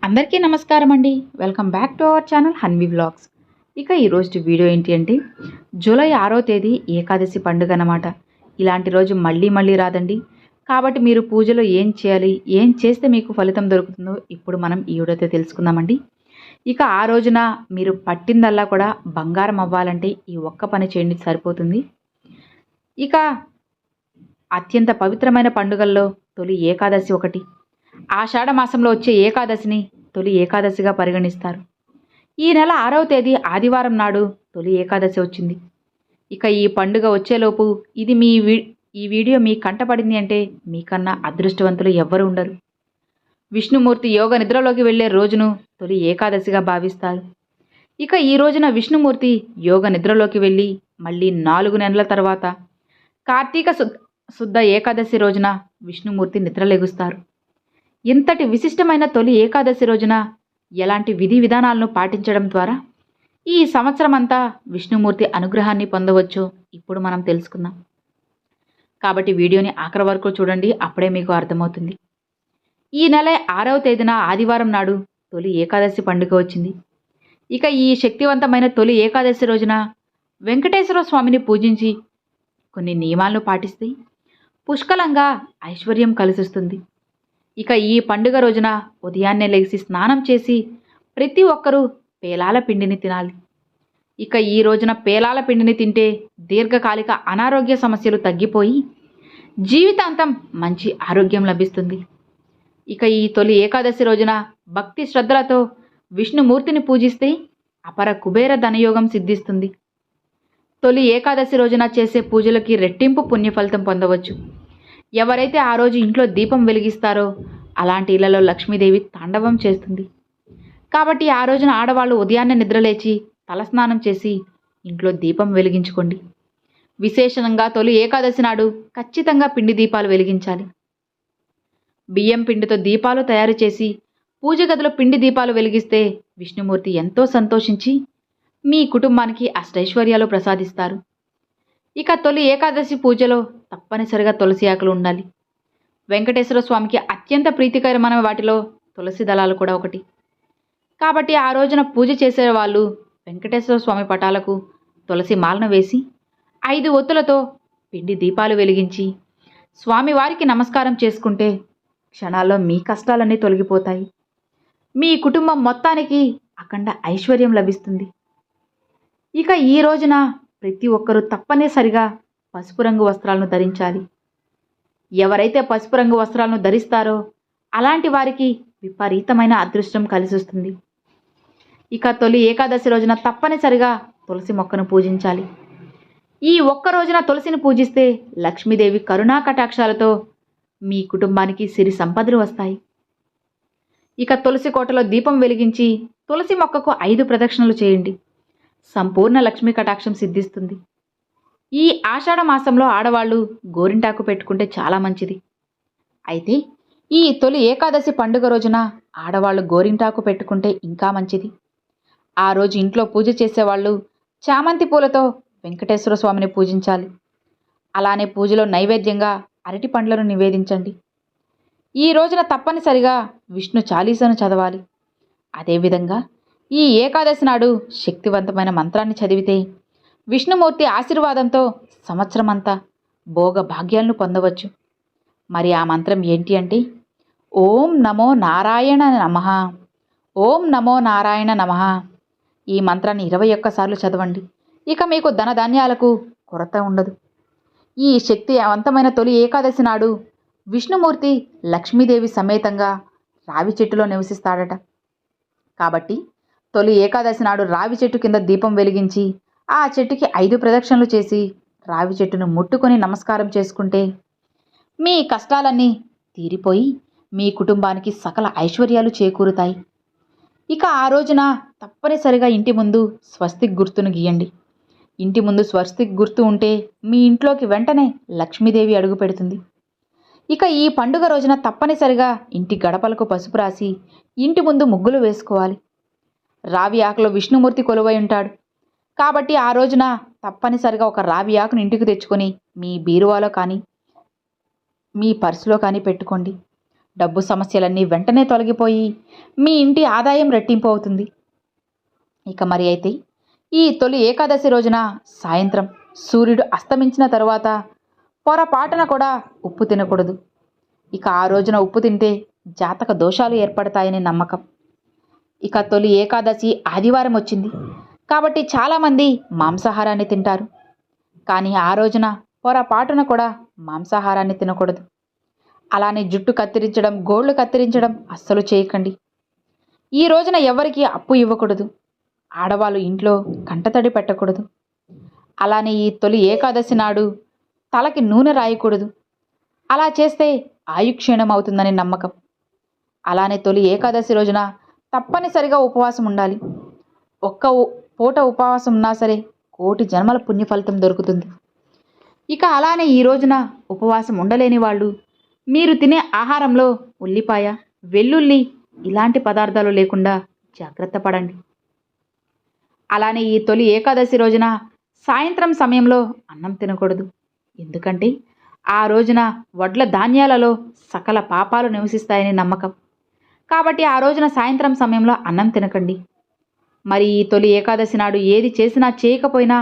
అందరికీ నమస్కారం అండి. Welcome back to our channel Hanvi vlogs. ఇక ఈరోజు వీడియో ఏంటి అంటే జూలై 6వ తేదీ ఏకాదశి పండుగ అన్నమాట. ఇలాంటి రోజు మళ్ళీ మళ్ళీ రాదండి. కాబట్టి మీరు పూజలో ఏం చేయాలి, ఏం చేస్తే మీకు ఫలితం దొరుకుతుందో ఇప్పుడు మనం ఈ వీడియోతో తెలుసుకుందామండి. ఇక ఆ రోజున మీరు పట్టిందల్లా కూడా బంగారం అవ్వాలంటే ఈ ఒక్క పని చేయండి సరిపోతుంది. ఇక అత్యంత పవిత్రమైన పండుగల్లో తొలి ఏకాదశి ఒకటి. ఆషాఢ మాసంలో వచ్చే ఏకాదశిని తొలి ఏకాదశిగా పరిగణిస్తారు. ఈ నెల 6వ తేదీ ఆదివారం నాడు తొలి ఏకాదశి వచ్చింది. ఇక ఈ పండుగ వచ్చేలోపు ఈ వీడియో మీ కంటపడింది అంటే మీకన్నా అదృష్టవంతులు ఎవ్వరూ ఉండరు. విష్ణుమూర్తి యోగ నిద్రలోకి వెళ్లే రోజును తొలి ఏకాదశిగా భావిస్తారు. ఇక ఈ రోజున విష్ణుమూర్తి యోగ నిద్రలోకి వెళ్ళి మళ్ళీ 4 నెలల తర్వాత కార్తీక శుద్ధ ఏకాదశి రోజున విష్ణుమూర్తి నిద్రలేగుస్తారు. ఇంతటి విశిష్టమైన తొలి ఏకాదశి రోజున ఎలాంటి విధి విధానాలను పాటించడం ద్వారా ఈ సంవత్సరం అంతా విష్ణుమూర్తి అనుగ్రహాన్ని పొందవచ్చో ఇప్పుడు మనం తెలుసుకుందాం. కాబట్టి వీడియోని ఆఖరి వరకు చూడండి, అప్పుడే మీకు అర్థమవుతుంది. ఈ నెల 6వ తేదీన ఆదివారం నాడు తొలి ఏకాదశి పండుగ వచ్చింది. ఇక ఈ శక్తివంతమైన తొలి ఏకాదశి రోజున వెంకటేశ్వర స్వామిని పూజించి కొన్ని నియమాలను పాటిస్తే పుష్కలంగా ఐశ్వర్యం కలిసిస్తుంది. ఇక ఈ పండుగ రోజున ఉదయాన్నే లేచి స్నానం చేసి ప్రతి ఒక్కరూ పేలాల పిండిని తినాలి. ఇక ఈ రోజున పేలాల పిండిని తింటే దీర్ఘకాలిక అనారోగ్య సమస్యలు తగ్గిపోయి జీవితాంతం మంచి ఆరోగ్యం లభిస్తుంది. ఇక ఈ తొలి ఏకాదశి రోజున భక్తి శ్రద్ధలతో విష్ణుమూర్తిని పూజిస్తే అపర కుబేర ధనయోగం సిద్ధిస్తుంది. తొలి ఏకాదశి రోజున చేసే పూజలకి రెట్టింపు పుణ్యఫలితం పొందవచ్చు. ఎవరైతే ఆ రోజు ఇంట్లో దీపం వెలిగిస్తారో అలాంటి ఇళ్లలో లక్ష్మీదేవి తాండవం చేస్తుంది. కాబట్టి ఆ రోజున ఆడవాళ్ళు ఉదయాన్నే నిద్రలేచి తలస్నానం చేసి ఇంట్లో దీపం వెలిగించుకోండి. విశేషంగా తొలి ఏకాదశి నాడు ఖచ్చితంగా పిండి దీపాలు వెలిగించాలి. బియ్యం పిండితో దీపాలు తయారు చేసి పూజ గదిలో పిండి దీపాలు వెలిగిస్తే విష్ణుమూర్తి ఎంతో సంతోషించి మీ కుటుంబానికి అష్టైశ్వర్యాలు ప్రసాదిస్తారు. ఇక తొలి ఏకాదశి పూజలో తప్పనిసరిగా తులసి ఆకులు ఉండాలి. వెంకటేశ్వర స్వామికి అత్యంత ప్రీతికరమైన వాటిలో తులసి దళాలు కూడా ఒకటి. కాబట్టి ఆ రోజున పూజ చేసేవాళ్ళు వెంకటేశ్వర స్వామి పటాలకు తులసి మాలను వేసి 5 ఒత్తులతో పిండి దీపాలు వెలిగించి స్వామివారికి నమస్కారం చేసుకుంటే క్షణాల్లో మీ కష్టాలన్నీ తొలగిపోతాయి. మీ కుటుంబం మొత్తానికి అఖండ ఐశ్వర్యం లభిస్తుంది. ఇక ఈ రోజున ప్రతి ఒక్కరూ తప్పనిసరిగా పసుపు రంగు వస్త్రాలను ధరించాలి. ఎవరైతే పసుపు రంగు వస్త్రాలను ధరిస్తారో అలాంటి వారికి విపరీతమైన అదృష్టం కలిసొస్తుంది. ఇక తొలి ఏకాదశి రోజున తప్పనిసరిగా తులసి మొక్కను పూజించాలి. ఈ ఒక్క రోజున తులసిని పూజిస్తే లక్ష్మీదేవి కరుణా కటాక్షాలతో మీ కుటుంబానికి సిరి సంపదలు వస్తాయి. ఇక తులసి కోటలో దీపం వెలిగించి తులసి మొక్కకు 5 ప్రదక్షిణలు చేయండి. సంపూర్ణ లక్ష్మీ కటాక్షం సిద్ధిస్తుంది. ఈ ఆషాఢ మాసంలో ఆడవాళ్ళు గోరింటాకు పెట్టుకుంటే చాలా మంచిది. అయితే ఈ తొలి ఏకాదశి పండుగ రోజున ఆడవాళ్ళు గోరింటాకు పెట్టుకుంటే ఇంకా మంచిది. ఆ రోజు ఇంట్లో పూజ చేసేవాళ్ళు చామంతి పూలతో వెంకటేశ్వర స్వామిని పూజించాలి. అలానే పూజలో నైవేద్యంగా అరటి పండ్లను నివేదించండి. ఈ రోజున తప్పనిసరిగా విష్ణు చాలీసాను చదవాలి. అదేవిధంగా ఈ ఏకాదశి నాడు శక్తివంతమైన మంత్రాన్ని చదివితే విష్ణుమూర్తి ఆశీర్వాదంతో సంవత్సరమంతా భోగ భాగ్యాలను పొందవచ్చు. మరి ఆ మంత్రం ఏంటి అంటే ఓం నమో నారాయణ నమః, ఓం నమో నారాయణ నమః. ఈ మంత్రాన్ని 21 సార్లు చదవండి. ఇక మీకు ధనధాన్యాలకు కొరత ఉండదు. ఈ శక్తివంతమైన తొలి ఏకాదశి నాడు విష్ణుమూర్తి లక్ష్మీదేవి సమేతంగా రావి చెట్టులో నివసిస్తాడట. కాబట్టి తొలి ఏకాదశి నాడు రావి చెట్టు కింద దీపం వెలిగించి ఆ చెట్టుకి 5 ప్రదక్షిణలు చేసి రావి చెట్టును ముట్టుకొని నమస్కారం చేసుకుంటే మీ కష్టాలన్నీ తీరిపోయి మీ కుటుంబానికి సకల ఐశ్వర్యాలు చేకూరుతాయి. ఇక ఆ రోజున తప్పనిసరిగా ఇంటి ముందు స్వస్తిక్ గుర్తును గీయండి. ఇంటి ముందు స్వస్తిక్ గుర్తు ఉంటే మీ ఇంట్లోకి వెంటనే లక్ష్మీదేవి అడుగు పెడుతుంది. ఇక ఈ పండుగ రోజున తప్పనిసరిగా ఇంటి గడపలకు పసుపు రాసి ఇంటి ముందు ముగ్గులు వేసుకోవాలి. రావి ఆకులో విష్ణుమూర్తి కొలువై ఉంటాడు. కాబట్టి ఆ రోజున తప్పనిసరిగా ఒక రావి ఆకును ఇంటికి తెచ్చుకొని మీ బీరువాలో కానీ మీ పర్సులో కానీ పెట్టుకోండి. డబ్బు సమస్యలన్నీ వెంటనే తొలగిపోయి మీ ఇంటి ఆదాయం రెట్టింపు అవుతుంది. ఇక మరి అయితే ఈ తొలి ఏకాదశి రోజున సాయంత్రం సూర్యుడు అస్తమించిన తరువాత పొరపాటున కూడా ఉప్పు తినకూడదు. ఇక ఆ రోజున ఉప్పు తింటే జాతక దోషాలు ఏర్పడతాయని నమ్మకం. ఇక తొలి ఏకాదశి ఆదివారం వచ్చింది కాబట్టి చాలామంది మాంసాహారాన్ని తింటారు. కానీ ఆ రోజున పొరపాటున కూడా మాంసాహారాన్ని తినకూడదు. అలానే జుట్టు కత్తిరించడం, గోళ్లు కత్తిరించడం అస్సలు చేయకండి. ఈ రోజున ఎవరికి అప్పు ఇవ్వకూడదు. ఆడవాళ్ళు ఇంట్లో కంటతడి పెట్టకూడదు. అలానే ఈ తొలి ఏకాదశి నాడు తలకి నూనె రాయకూడదు. అలా చేస్తే ఆయుక్షీణం అవుతుందని నమ్మకం. అలానే తొలి ఏకాదశి రోజున తప్పనిసరిగా ఉపవాసం ఉండాలి. ఒక్క పూట ఉపవాసం ఉన్నా సరే కోటి జన్మల పుణ్యఫలితం దొరుకుతుంది. ఇక అలానే ఈ రోజున ఉపవాసం ఉండలేని వాళ్ళు మీరు తినే ఆహారంలో ఉల్లిపాయ, వెల్లుల్లి ఇలాంటి పదార్థాలు లేకుండా జాగ్రత్త పడండి. అలానే ఈ తొలి ఏకాదశి రోజున సాయంత్రం సమయంలో అన్నం తినకూడదు. ఎందుకంటే ఆ రోజున వడ్ల ధాన్యాలలో సకల పాపాలు నివసిస్తాయని నమ్మకం. కాబట్టి ఆ రోజున సాయంత్రం సమయంలో అన్నం తినకండి. మరి ఈ తొలి ఏకాదశి నాడు ఏది చేసినా చేయకపోయినా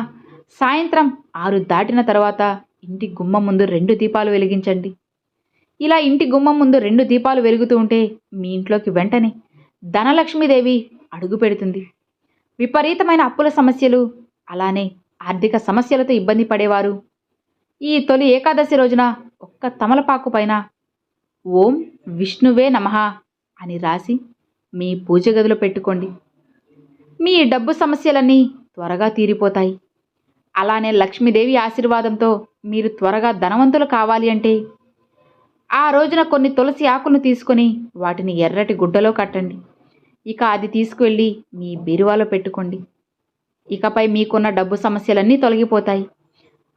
సాయంత్రం 6 దాటిన తర్వాత ఇంటి గుమ్మం ముందు 2 దీపాలు వెలిగించండి. ఇలా ఇంటి గుమ్మం ముందు 2 దీపాలు వెలుగుతూ ఉంటే మీ ఇంట్లోకి వెంటనే ధనలక్ష్మీదేవి అడుగు పెడుతుంది. విపరీతమైన అప్పుల సమస్యలు, అలానే ఆర్థిక సమస్యలతో ఇబ్బంది పడేవారు ఈ తొలి ఏకాదశి రోజున ఒక్క తమలపాకు పైన ఓం విష్ణువే నమః అని రాసి మీ పూజ గదిలో పెట్టుకోండి. మీ డబ్బు సమస్యలన్నీ త్వరగా తీరిపోతాయి. అలానే లక్ష్మీదేవి ఆశీర్వాదంతో మీరు త్వరగా ధనవంతులు కావాలి అంటే ఆ రోజున కొన్ని తులసి ఆకులను తీసుకొని వాటిని ఎర్రటి గుడ్డలో కట్టండి. ఇక అది తీసుకువెళ్ళి మీ బీరువాలో పెట్టుకోండి. ఇకపై మీకున్న డబ్బు సమస్యలన్నీ తొలగిపోతాయి.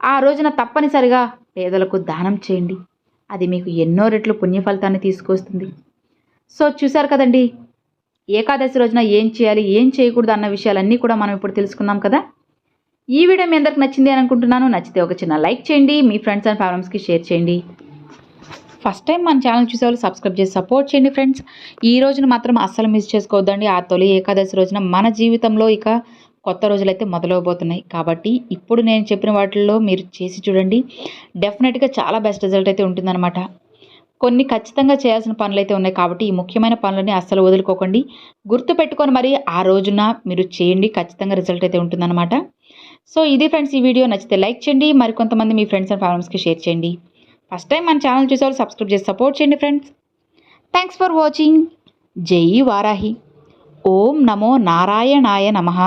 ఆ రోజున తప్పనిసరిగా పేదలకు దానం చేయండి. అది మీకు ఎన్నో రెట్లు పుణ్యఫలితాన్ని తీసుకొస్తుంది. సో చూశారు కదండి, ఏకాదశి రోజున ఏం చేయాలి, ఏం చేయకూడదు అన్న విషయాలన్నీ కూడా మనం ఇప్పుడు తెలుసుకున్నాం కదా. ఈ వీడియో మీ అందరికి నచ్చింది అని అనుకుంటున్నాను. నచ్చితే ఒక చిన్న లైక్ చేయండి, మీ ఫ్రెండ్స్ అండ్ ఫ్యామిలీస్కి షేర్ చేయండి. ఫస్ట్ టైం మన ఛానల్ చూసేవాళ్ళు సబ్స్క్రైబ్ చేసి సపోర్ట్ చేయండి ఫ్రెండ్స్. ఈ రోజున మాత్రం అస్సలు మిస్ చేసుకోవద్దండి. ఆ తొలి ఏకాదశి రోజున మన జీవితంలో ఇక కొత్త రోజులైతే మొదలవబోతున్నాయి. కాబట్టి ఇప్పుడు నేను చెప్పిన వాటిల్లో మీరు చేసి చూడండి. డెఫినెట్గా చాలా బెస్ట్ రిజల్ట్ అయితే ఉంటుందన్నమాట. కొన్ని ఖచ్చితంగా చేయాల్సిన పనులు అయితే ఉన్నాయి కాబట్టి ఈ ముఖ్యమైన పనులని అస్సలు వదులుకోకండి. గుర్తుపెట్టుకొని మరి ఆ రోజున మీరు చేయండి. ఖచ్చితంగా రిజల్ట్ అయితే ఉంటుందన్నమాట. సో ఇది ఫ్రెండ్స్, ఈ వీడియో నచ్చితే లైక్ చేయండి, మరికొంతమంది మీ ఫ్రెండ్స్ అండ్ ఫ్యామిలీస్కి షేర్ చేయండి. ఫస్ట్ టైం మన ఛానల్ చూసేవాళ్ళు సబ్స్క్రైబ్ చేసి సపోర్ట్ చేయండి ఫ్రెండ్స్. Thanks for watching. జై వారాహి. ఓం నమో నారాయణాయ నమః.